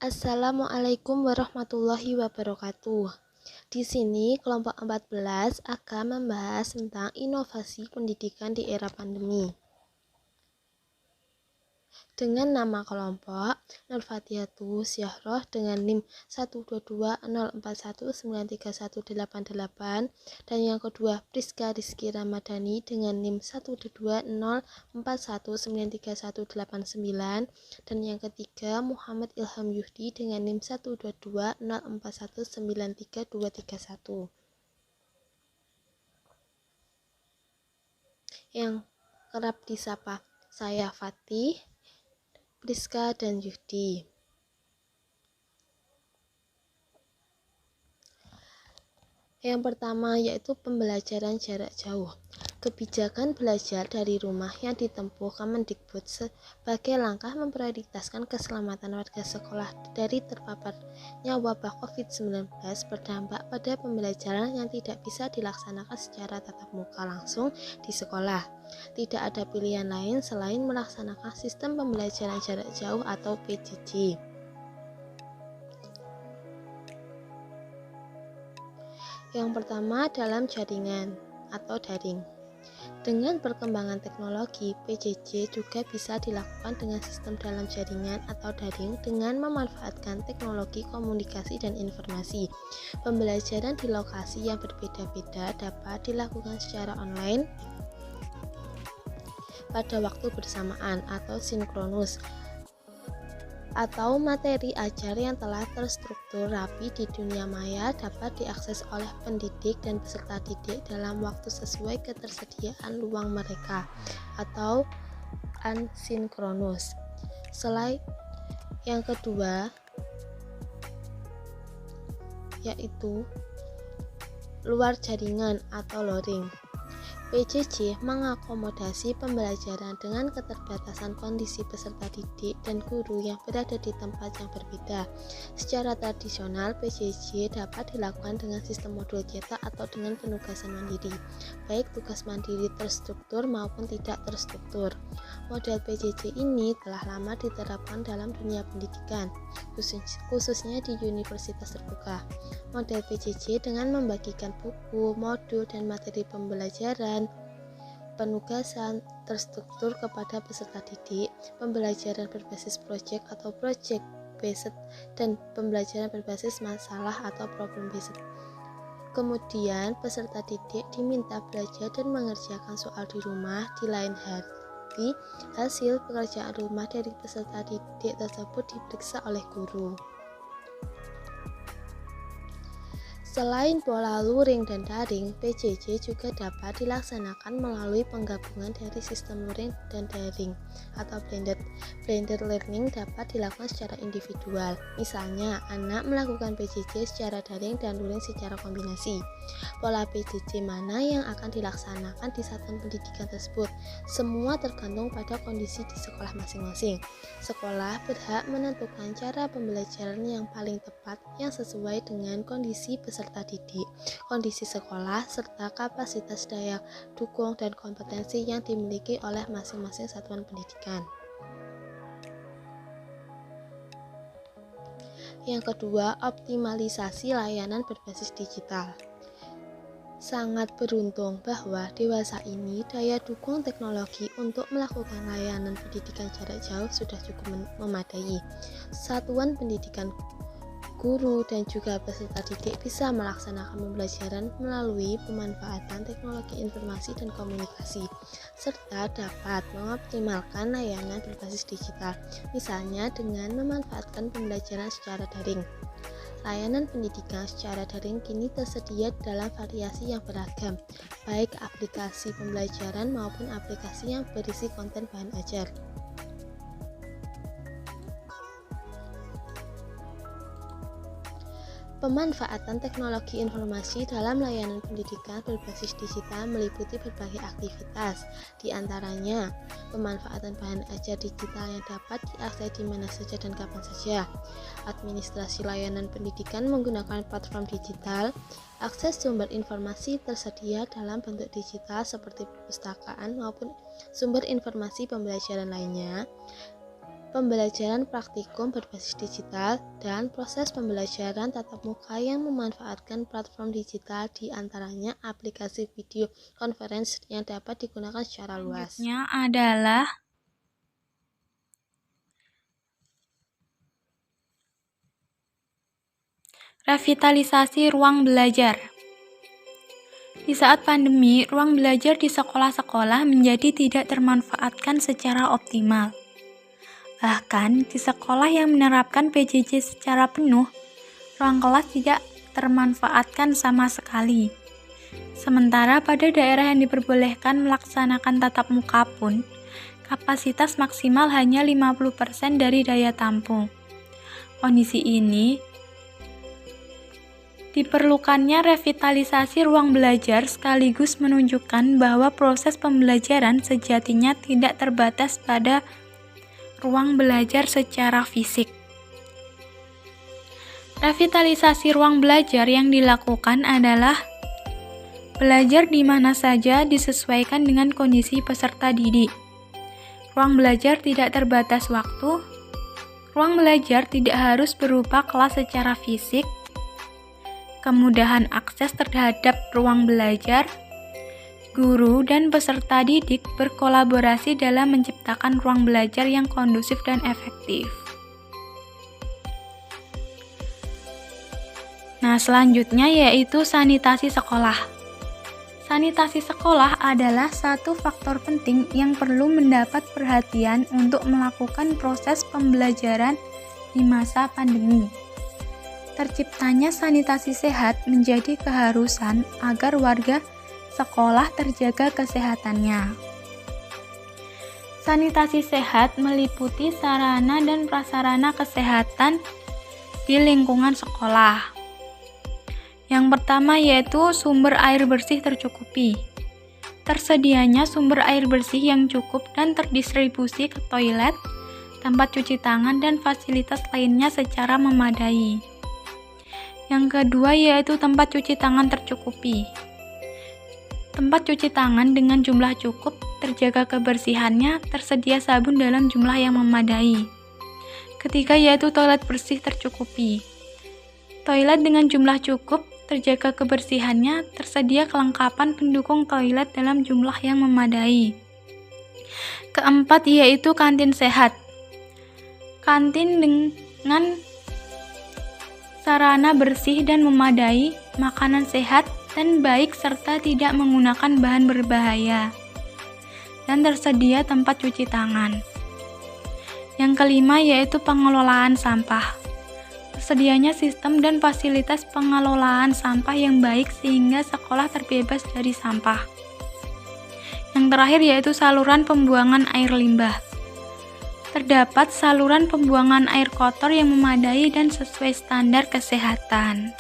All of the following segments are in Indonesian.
Assalamualaikum warahmatullahi wabarakatuh. Di sini kelompok 14 akan membahas tentang inovasi pendidikan di era pandemi. Dengan nama kelompok Nurfatiatus Syahroh dengan NIM 12204193188 dan yang kedua Priska Rizky Ramadhani dengan NIM 12204193189 dan yang ketiga Muhammad Ilham Yuhdi dengan NIM 12204193231. Yang kerap disapa saya Fatih, Priska, dan Yuhdi. Yang pertama yaitu pembelajaran jarak jauh. Kebijakan belajar dari rumah yang ditempuh Kemendikbud sebagai langkah memprioritaskan keselamatan warga sekolah dari terpaparnya wabah COVID-19 berdampak pada pembelajaran yang tidak bisa dilaksanakan secara tatap muka langsung di sekolah. Tidak ada pilihan lain selain melaksanakan sistem pembelajaran jarak jauh atau PJJ. Yang pertama dalam jaringan atau daring. Dengan perkembangan teknologi, PJJ juga bisa dilakukan dengan sistem dalam jaringan atau daring dengan memanfaatkan teknologi komunikasi dan informasi. Pembelajaran di lokasi yang berbeda-beda dapat dilakukan secara online pada waktu bersamaan atau sinkronus, atau materi ajar yang telah terstruktur rapi di dunia maya dapat diakses oleh pendidik dan peserta didik dalam waktu sesuai ketersediaan ruang mereka atau asinkronus. Selain yang kedua yaitu luar jaringan atau luring. PJJ mengakomodasi pembelajaran dengan keterbatasan kondisi peserta didik dan guru yang berada di tempat yang berbeda. Secara tradisional, PJJ dapat dilakukan dengan sistem modul cetak atau dengan penugasan mandiri, baik tugas mandiri terstruktur maupun tidak terstruktur. Model PJJ ini telah lama diterapkan dalam dunia pendidikan, khususnya di universitas terbuka. Model PJJ dengan membagikan buku, modul, dan materi pembelajaran penugasan terstruktur kepada peserta didik, pembelajaran berbasis project atau project based, dan pembelajaran berbasis masalah atau problem based. Kemudian peserta didik diminta belajar dan mengerjakan soal di rumah. Di lain hari, hasil pekerjaan rumah dari peserta didik tersebut diperiksa oleh guru. Selain pola luring dan daring, PJJ juga dapat dilaksanakan melalui penggabungan dari sistem luring dan daring atau blended. Blended learning dapat dilakukan secara individual. Misalnya, anak melakukan PJJ secara daring dan luring secara kombinasi. Pola PJJ mana yang akan dilaksanakan di satuan pendidikan tersebut? Semua tergantung pada kondisi di sekolah masing-masing. Sekolah berhak menentukan cara pembelajaran yang paling tepat yang sesuai dengan kondisi peserta didik, kondisi sekolah, serta kapasitas daya dukung dan kompetensi yang dimiliki oleh masing-masing satuan pendidikan. Yang kedua, optimalisasi layanan berbasis digital. Sangat beruntung bahwa dewasa ini daya dukung teknologi untuk melakukan layanan pendidikan jarak jauh sudah cukup memadai. Satuan pendidikan, guru, dan juga peserta didik bisa melaksanakan pembelajaran melalui pemanfaatan teknologi informasi dan komunikasi, serta dapat mengoptimalkan layanan berbasis digital, misalnya dengan memanfaatkan pembelajaran secara daring. Layanan pendidikan secara daring kini tersedia dalam variasi yang beragam, baik aplikasi pembelajaran maupun aplikasi yang berisi konten bahan ajar. Pemanfaatan teknologi informasi dalam layanan pendidikan berbasis digital meliputi berbagai aktivitas, di antaranya pemanfaatan bahan ajar digital yang dapat diakses di mana saja dan kapan saja, administrasi layanan pendidikan menggunakan platform digital, akses sumber informasi tersedia dalam bentuk digital seperti perpustakaan maupun sumber informasi pembelajaran lainnya, pembelajaran praktikum berbasis digital, dan proses pembelajaran tatap muka yang memanfaatkan platform digital, di antaranya aplikasi video conference yang dapat digunakan secara luas. Selanjutnya adalah revitalisasi ruang belajar. Di saat pandemi, ruang belajar di sekolah-sekolah menjadi tidak termanfaatkan secara optimal. Bahkan, di sekolah yang menerapkan PJJ secara penuh, ruang kelas tidak termanfaatkan sama sekali. Sementara pada daerah yang diperbolehkan melaksanakan tatap muka pun, kapasitas maksimal hanya 50% dari daya tampung. Kondisi ini diperlukannya revitalisasi ruang belajar sekaligus menunjukkan bahwa proses pembelajaran sejatinya tidak terbatas pada ruang belajar secara fisik. Revitalisasi ruang belajar yang dilakukan adalah belajar di mana saja disesuaikan dengan kondisi peserta didik. Ruang belajar tidak terbatas waktu. Ruang belajar tidak harus berupa kelas secara fisik. Kemudahan akses terhadap ruang belajar, guru dan peserta didik berkolaborasi dalam menciptakan ruang belajar yang kondusif dan efektif. Nah, selanjutnya yaitu sanitasi sekolah. Sanitasi sekolah adalah satu faktor penting yang perlu mendapat perhatian untuk melakukan proses pembelajaran di masa pandemi. Terciptanya sanitasi sehat menjadi keharusan agar warga sekolah terjaga kesehatannya. Sanitasi sehat meliputi sarana dan prasarana kesehatan di lingkungan sekolah. Yang pertama yaitu sumber air bersih tercukupi. Tersedianya sumber air bersih yang cukup dan terdistribusi ke toilet, tempat cuci tangan, dan fasilitas lainnya secara memadai. Yang kedua yaitu tempat cuci tangan tercukupi. Tempat cuci tangan dengan jumlah cukup, terjaga kebersihannya, tersedia sabun dalam jumlah yang memadai. Ketiga yaitu toilet bersih tercukupi. Toilet dengan jumlah cukup, terjaga kebersihannya, tersedia kelengkapan pendukung toilet dalam jumlah yang memadai. Keempat yaitu kantin sehat. Kantin dengan sarana bersih dan memadai, makanan sehat dan baik serta tidak menggunakan bahan berbahaya, dan tersedia tempat cuci tangan. Yang kelima yaitu pengelolaan sampah. Tersedianya sistem dan fasilitas pengelolaan sampah yang baik sehingga sekolah terbebas dari sampah. Yang terakhir yaitu saluran pembuangan air limbah. Terdapat saluran pembuangan air kotor yang memadai dan sesuai standar kesehatan.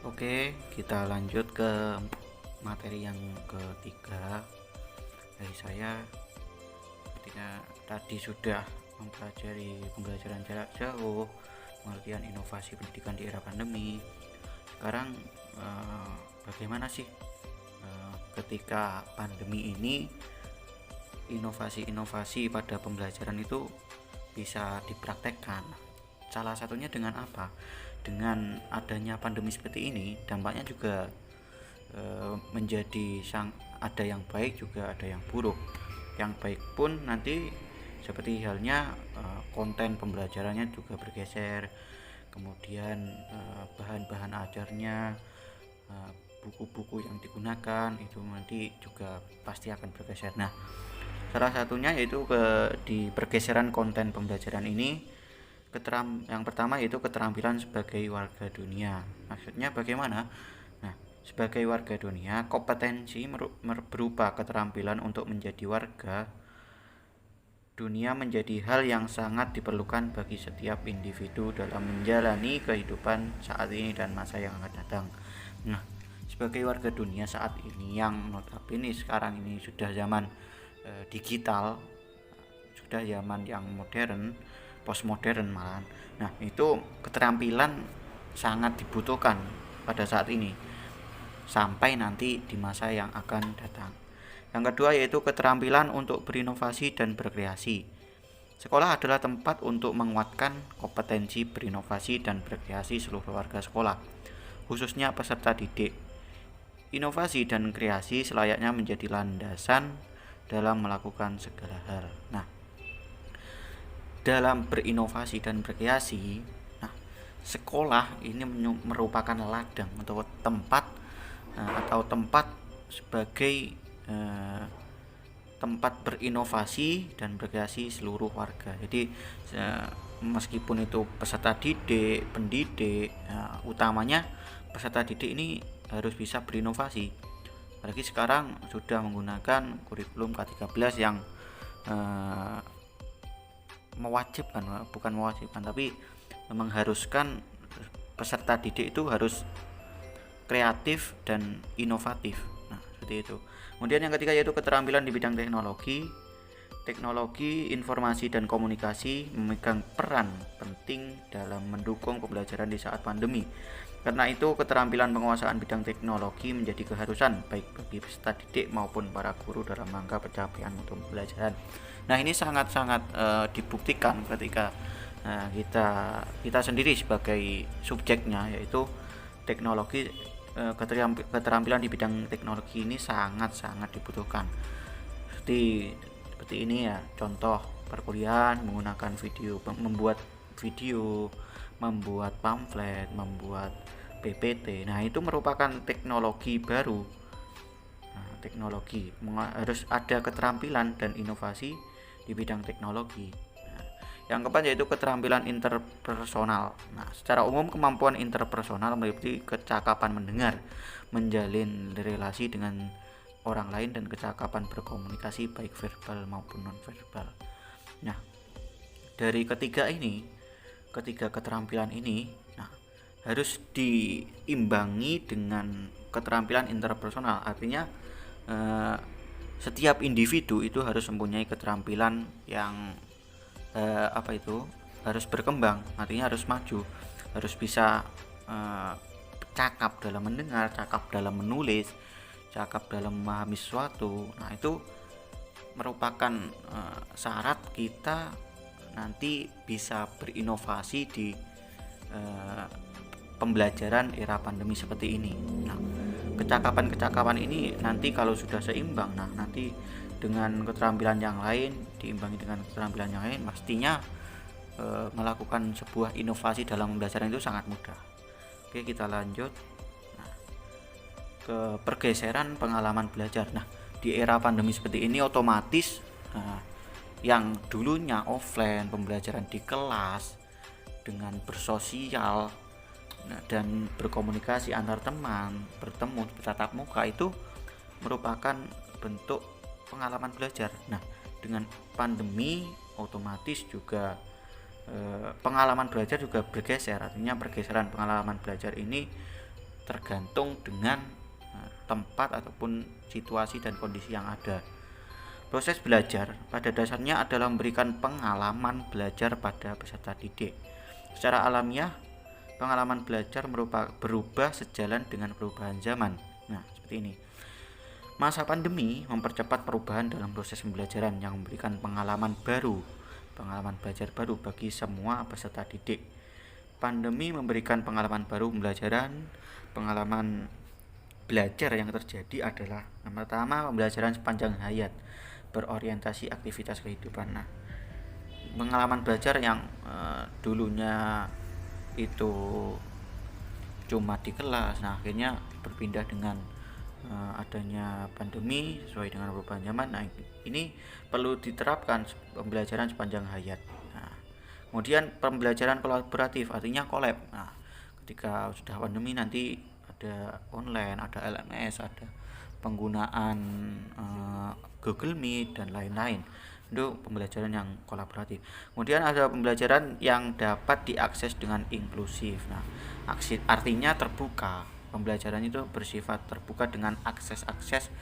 Oke, kita lanjut ke materi yang ketiga dari saya. Ketika tadi sudah mempelajari pembelajaran jarak jauh, pengertian inovasi pendidikan di era pandemi. Sekarang bagaimana sih ketika pandemi ini inovasi-inovasi pada pembelajaran itu bisa dipraktekkan? Salah satunya dengan apa? Dengan adanya pandemi seperti ini, dampaknya juga menjadi ada yang baik juga ada yang buruk. Yang baik pun nanti seperti halnya konten pembelajarannya juga bergeser, kemudian bahan-bahan ajarnya, buku-buku yang digunakan itu nanti juga pasti akan bergeser. Nah, salah satunya yaitu di pergeseran konten pembelajaran ini, yang pertama yaitu keterampilan sebagai warga dunia. Maksudnya bagaimana? Nah, sebagai warga dunia, kompetensi berupa keterampilan untuk menjadi warga dunia menjadi hal yang sangat diperlukan bagi setiap individu dalam menjalani kehidupan saat ini dan masa yang akan datang. Nah, sebagai warga dunia saat ini yang notabene sekarang ini sudah zaman digital, sudah zaman yang modern, postmodern malahan. Nah, itu keterampilan sangat dibutuhkan pada saat ini sampai nanti di masa yang akan datang. Yang kedua yaitu keterampilan untuk berinovasi dan berkreasi. Sekolah adalah tempat untuk menguatkan kompetensi berinovasi dan berkreasi seluruh warga sekolah, khususnya peserta didik. Inovasi dan kreasi selayaknya menjadi landasan dalam melakukan segala hal. Nah, dalam berinovasi dan berkreasi, nah, sekolah ini merupakan ladang atau tempat sebagai tempat berinovasi dan berkreasi seluruh warga. Jadi meskipun itu peserta didik, pendidik, utamanya peserta didik ini harus bisa berinovasi. Apalagi sekarang sudah menggunakan kurikulum K13 yang bukan mewajibkan, tapi mengharuskan peserta didik itu harus kreatif dan inovatif. Nah, seperti itu. Kemudian yang ketiga yaitu keterampilan di bidang teknologi. Teknologi informasi dan komunikasi memegang peran penting dalam mendukung pembelajaran di saat pandemi. Karena itu keterampilan penguasaan bidang teknologi menjadi keharusan baik bagi peserta didik maupun para guru dalam rangka pencapaian mutu pembelajaran. Nah, ini sangat-sangat dibuktikan ketika kita sendiri sebagai subjeknya, yaitu teknologi. Keterampilan di bidang teknologi ini sangat-sangat dibutuhkan. Seperti ini ya, contoh perkuliahan menggunakan membuat video, membuat pamflet, membuat PPT. Nah, itu merupakan teknologi baru. Nah, teknologi harus ada keterampilan dan inovasi di bidang teknologi. Yang keempat yaitu keterampilan interpersonal. Nah, secara umum kemampuan interpersonal meliputi kecakapan mendengar, menjalin relasi dengan orang lain, dan kecakapan berkomunikasi baik verbal maupun non-verbal. Nah, dari ketiga keterampilan ini, harus diimbangi dengan keterampilan interpersonal. Artinya setiap individu itu harus mempunyai keterampilan yang harus berkembang, artinya harus maju, harus bisa cakap dalam mendengar, cakap dalam menulis, cakap dalam memahami sesuatu. Nah, itu merupakan syarat kita nanti bisa berinovasi di pembelajaran era pandemi seperti ini. Nah, kecakapan ini nanti kalau sudah seimbang, nanti dengan keterampilan yang lain diimbangi dengan keterampilan yang lain, pastinya melakukan sebuah inovasi dalam pembelajaran itu sangat mudah. Oke, kita lanjut ke pergeseran pengalaman belajar. Nah, di era pandemi seperti ini otomatis yang dulunya offline, pembelajaran di kelas dengan bersosial dan berkomunikasi antar teman, bertemu tatap muka, itu merupakan bentuk pengalaman belajar. Nah, dengan pandemi otomatis juga pengalaman belajar juga bergeser. Artinya pergeseran pengalaman belajar ini tergantung dengan tempat ataupun situasi dan kondisi yang ada. Proses belajar pada dasarnya adalah memberikan pengalaman belajar pada peserta didik. Secara alamiah, pengalaman belajar berubah sejalan dengan perubahan zaman. Nah, seperti ini. Masa pandemi mempercepat perubahan dalam proses pembelajaran yang memberikan pengalaman belajar baru bagi semua peserta didik. Pandemi memberikan pengalaman baru pembelajaran. Pengalaman belajar yang terjadi adalah yang pertama, pembelajaran sepanjang hayat, berorientasi aktivitas kehidupan. Nah, pengalaman belajar yang dulunya itu cuma di kelas, akhirnya berpindah dengan adanya pandemi sesuai dengan perubahan zaman. Nah, ini perlu diterapkan pembelajaran sepanjang hayat. Nah, kemudian pembelajaran kolaboratif, artinya collab. Nah, ketika sudah pandemi nanti ada online, ada LMS, ada penggunaan Google Meet dan lain-lain. Itu pembelajaran yang kolaboratif. Kemudian ada pembelajaran yang dapat diakses dengan inklusif. Nah, artinya terbuka. Pembelajaran itu bersifat terbuka dengan akses-akses.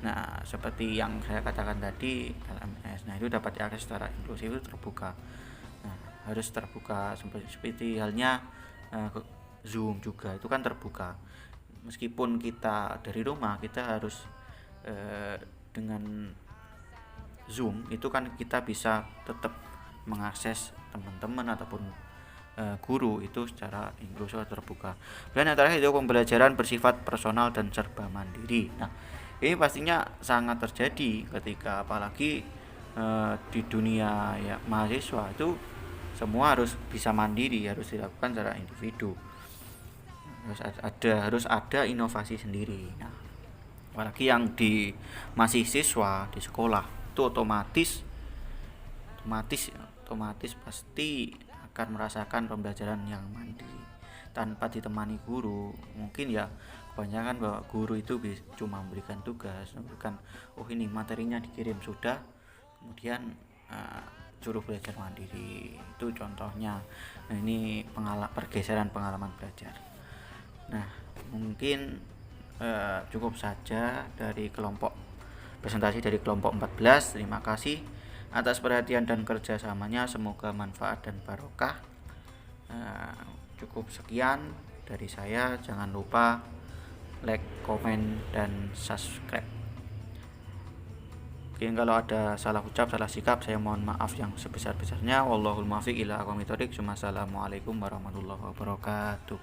Nah, seperti yang saya katakan tadi, LMS. Nah, itu dapat diakses secara inklusif, itu terbuka. Nah, harus terbuka seperti halnya Zoom juga, itu kan terbuka. Meskipun kita dari rumah, kita harus dengan Zoom itu kan kita bisa tetap mengakses teman-teman ataupun guru itu secara inklusif atau terbuka. Dan yang terakhir itu pembelajaran bersifat personal dan serba mandiri. Nah, ini pastinya sangat terjadi ketika apalagi di dunia ya mahasiswa itu semua harus bisa mandiri, harus dilakukan secara individu. Harus ada inovasi sendiri. Nah, apalagi yang masih siswa di sekolah itu otomatis pasti akan merasakan pembelajaran yang mandiri tanpa ditemani guru. Mungkin ya kebanyakan bahwa guru itu cuma memberikan tugas, memberikan ini materinya dikirim sudah, kemudian suruh belajar mandiri. Itu contohnya. Nah, ini pergeseran pengalaman belajar. Nah, mungkin cukup saja dari presentasi dari kelompok 14. Terima kasih atas perhatian dan kerjasamanya, semoga manfaat dan barokah. Cukup sekian dari saya, jangan lupa like, komen, dan subscribe. Mungkin kalau ada salah ucap, salah sikap, saya mohon maaf yang sebesar-besarnya. Wallahul muwaffiq ila aqwamit thoriq. Wassalamualaikum warahmatullahi wabarakatuh.